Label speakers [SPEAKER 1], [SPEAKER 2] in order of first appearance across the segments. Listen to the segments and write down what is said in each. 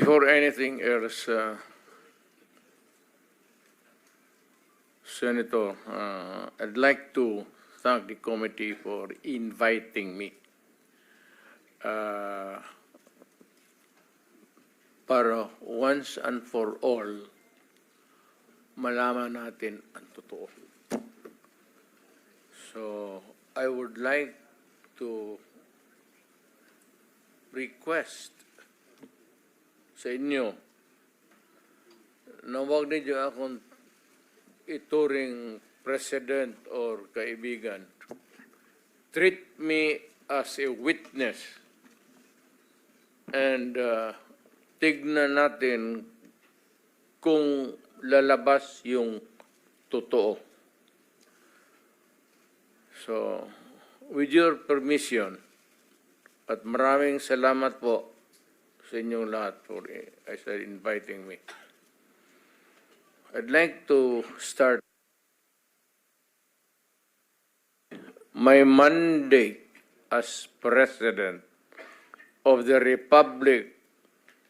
[SPEAKER 1] Before anything else, Senator, I'd like to thank the committee for inviting me para once and for all malaman natin ang totoo. So, I would like to request sa inyo na huwag ninyo akong ituring president or kaibigan. Treat me as a witness and tignan natin kung lalabas yung totoo. So, with your permission, at maraming salamat po sa inyong lahat for inviting me. I'd like to start. My mandate as President of the Republic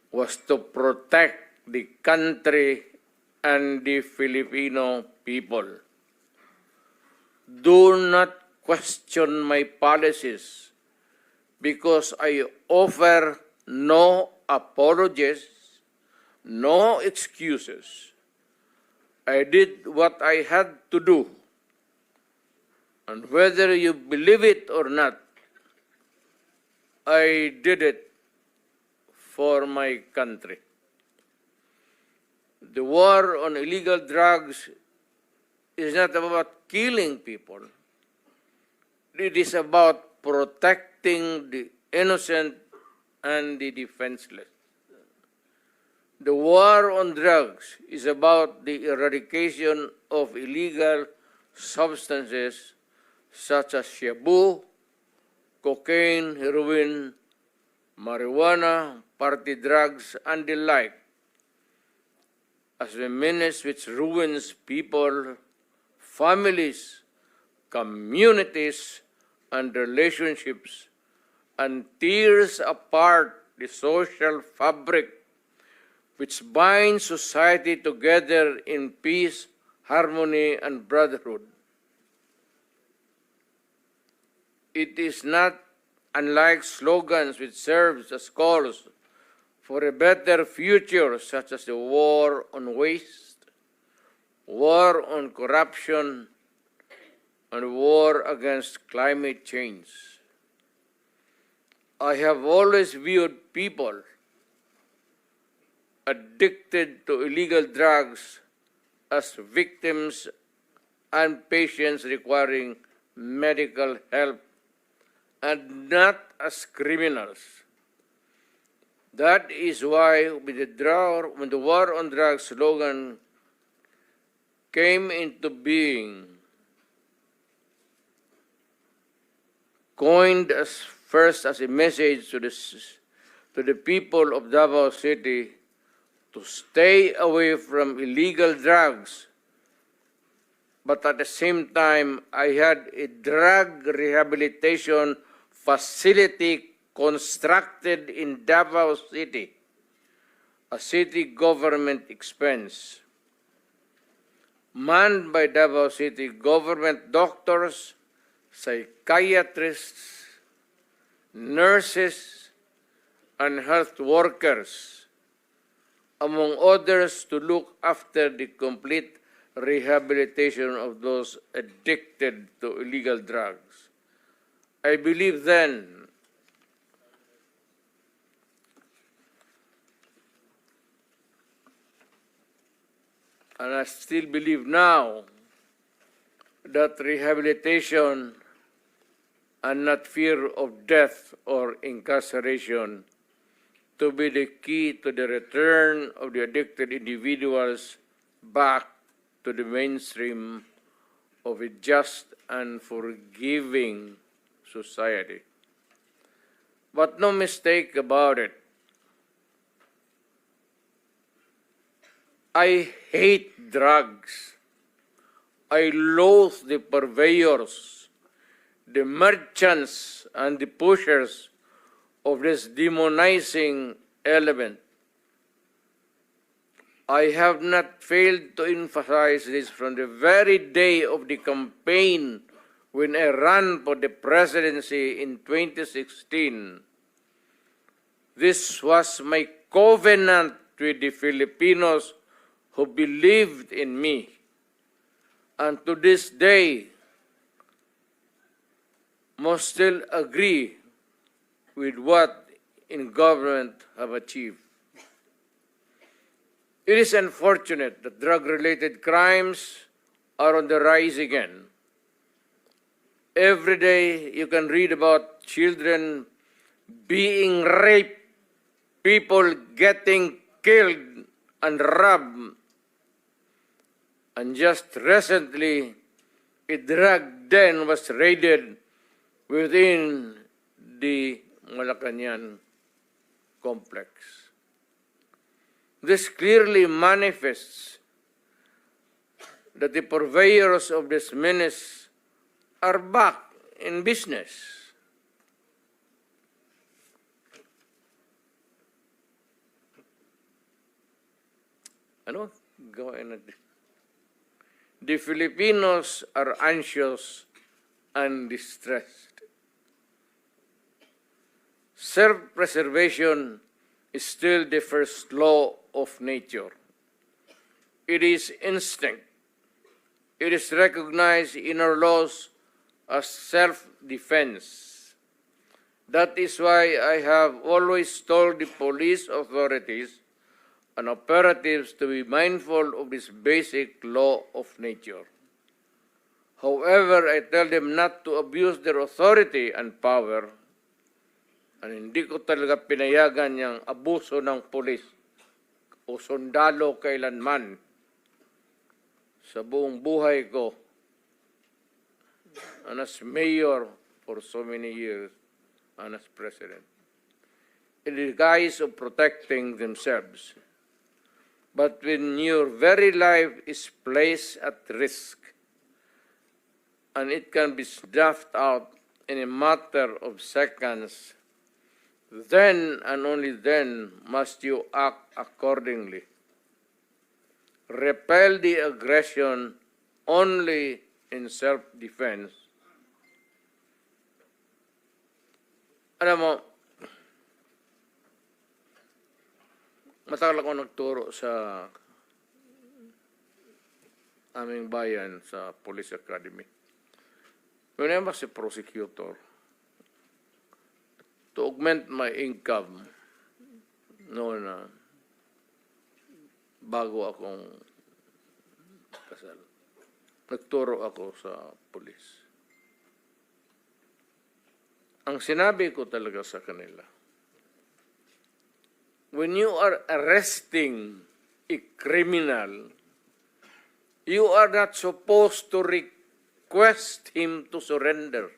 [SPEAKER 1] was to protect the country and the Filipino people. Do not question my policies because I offer no apologies, no excuses. I did what I had to do. And whether you believe it or not, I did it for my country. The war on illegal drugs is not about killing people. It is about protecting the innocent and the defenseless. The war on drugs is about the eradication of illegal substances such as shabu, cocaine, heroin, marijuana, party drugs, and the like, as a menace which ruins people, families, communities, and relationships, and tears apart the social fabric which binds society together in peace, harmony, and brotherhood. It is not unlike slogans which serve as calls for a better future, such as the war on waste, war on corruption, and war against climate change. I have always viewed people addicted to illegal drugs as victims and patients requiring medical help and not as criminals. That is why when the war on drugs slogan came into being, coined first as a message to the people of Davao City to stay away from illegal drugs, but at the same time, I had a drug rehabilitation facility constructed in Davao City, a city government expense, manned by Davao City government doctors, psychiatrists, nurses, and health workers, among others, to look after the complete rehabilitation of those addicted to illegal drugs. I believe then and I still believe now that rehabilitation and not fear of death or incarceration to be the key to the return of the addicted individuals back to the mainstream of a just and forgiving society. But no mistake about it, I hate drugs. I loathe the purveyors, the merchants, and the pushers of this demonizing element. I have not failed to emphasize this from the very day of the campaign when I ran for the presidency in 2016. This was my covenant with the Filipinos who believed in me. And to this day, most still agree with what in government have achieved. It is unfortunate that drug-related crimes are on the rise again. Every day you can read about children being raped, people getting killed and robbed. And just recently, a drug den was raided within the Malacanang complex. This clearly manifests that the purveyors of this menace are back in business. Ano? Gawin natin. The Filipinos are anxious and distressed. Self-preservation is still the first law of nature. It is instinct. It is recognized in our laws as self-defense. That is why I have always told the police authorities and operatives to be mindful of this basic law of nature. However, I tell them not to abuse their authority and power, and hindi ko talaga pinayagan yung abuso ng pulis o sundalo kailanman sa buong buhay ko and as mayor for so many years and as president. In the guise of protecting themselves. But when your very life is placed at risk and it can be snuffed out in a matter of seconds, then and only then must you act accordingly. Repel the aggression only in self-defense. Alam mo, matagal ako nagturo sa aming bayan sa Police Academy. When I was a prosecutor, to augment my income noon bago akong kasal, nagturo ako sa pulis. Ang sinabi ko talaga sa kanila, when you are arresting a criminal, you are not supposed to request him to surrender.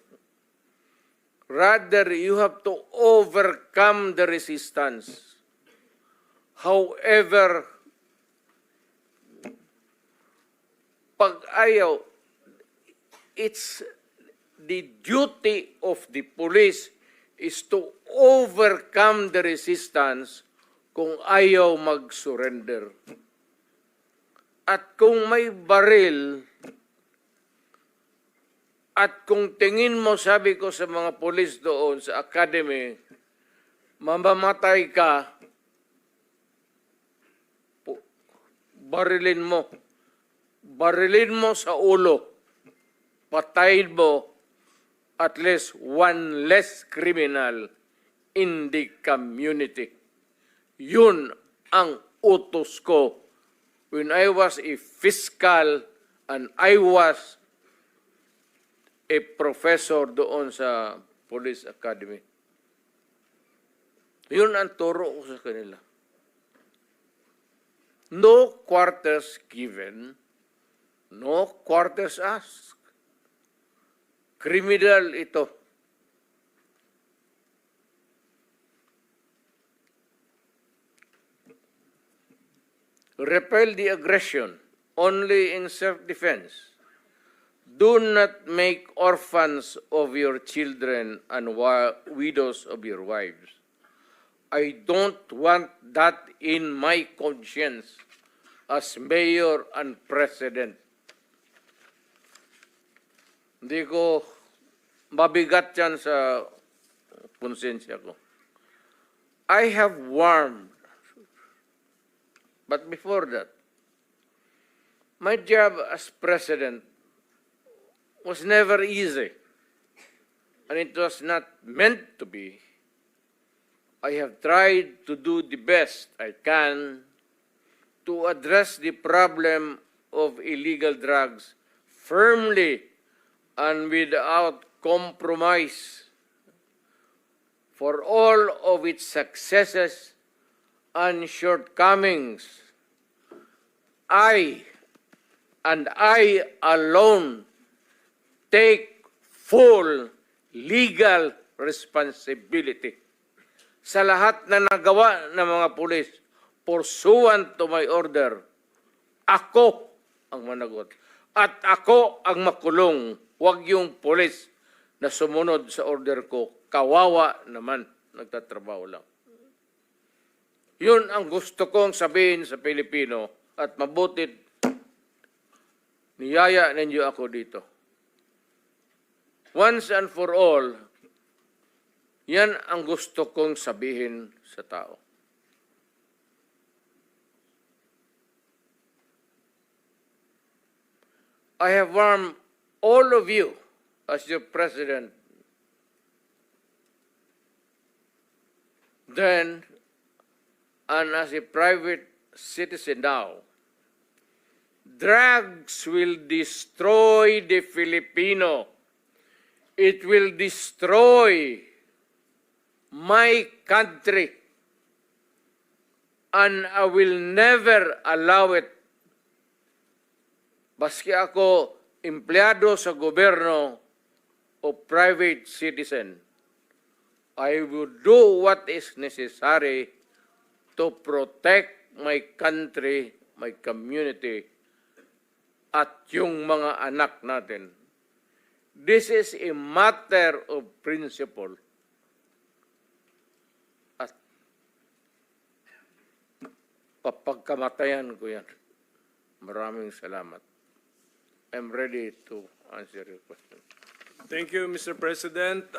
[SPEAKER 1] Rather, you have to overcome the resistance. However, pag ayaw, it's the duty of the police is to overcome the resistance kung ayaw mag-surrender. At kung may baril, at kung tingin mo, sabi ko sa mga polis doon sa academy, mamamatay ka, barilin mo. Barilin mo sa ulo. Patayin mo at least one less criminal in the community. Yun ang utos ko when I was a fiscal and I was a professor doon sa Police Academy. Yun ang turo ko sa kanila. No quarters given, no quarters asked. Criminal ito. Repel the aggression only in self-defense. Do not make orphans of your children and widows of your wives. I don't want that in my conscience. as mayor and president. Hindi ko mabigat yan sa konsensya ko. I have warned, but before that, my job as president was never easy, and it was not meant to be. I have tried to do the best I can to address the problem of illegal drugs firmly and without compromise. For all of its successes and shortcomings, I alone take full legal responsibility sa lahat na nagawa ng mga pulis pursuant to my order. Ako ang managot. At ako ang makulong. Huwag yung pulis na sumunod sa order ko. Kawawa naman, nagtatrabaho lang. Yun ang gusto kong sabihin sa Pilipino at mabutit niyaya ninyo ako dito. Once and for all, yan ang gusto kong sabihin sa tao. I have warned all of you as your president then and as a private citizen now. Drugs will destroy the Filipino. It will destroy my country, and I will never allow it. Baski ako empleyado sa gobyerno o private citizen, I will do what is necessary to protect my country, my community, at yung mga anak natin. This is a matter of principle. At papagkamatayan ko yan. Maraming salamat. I'm ready to answer your question.
[SPEAKER 2] Thank you, Mr. President.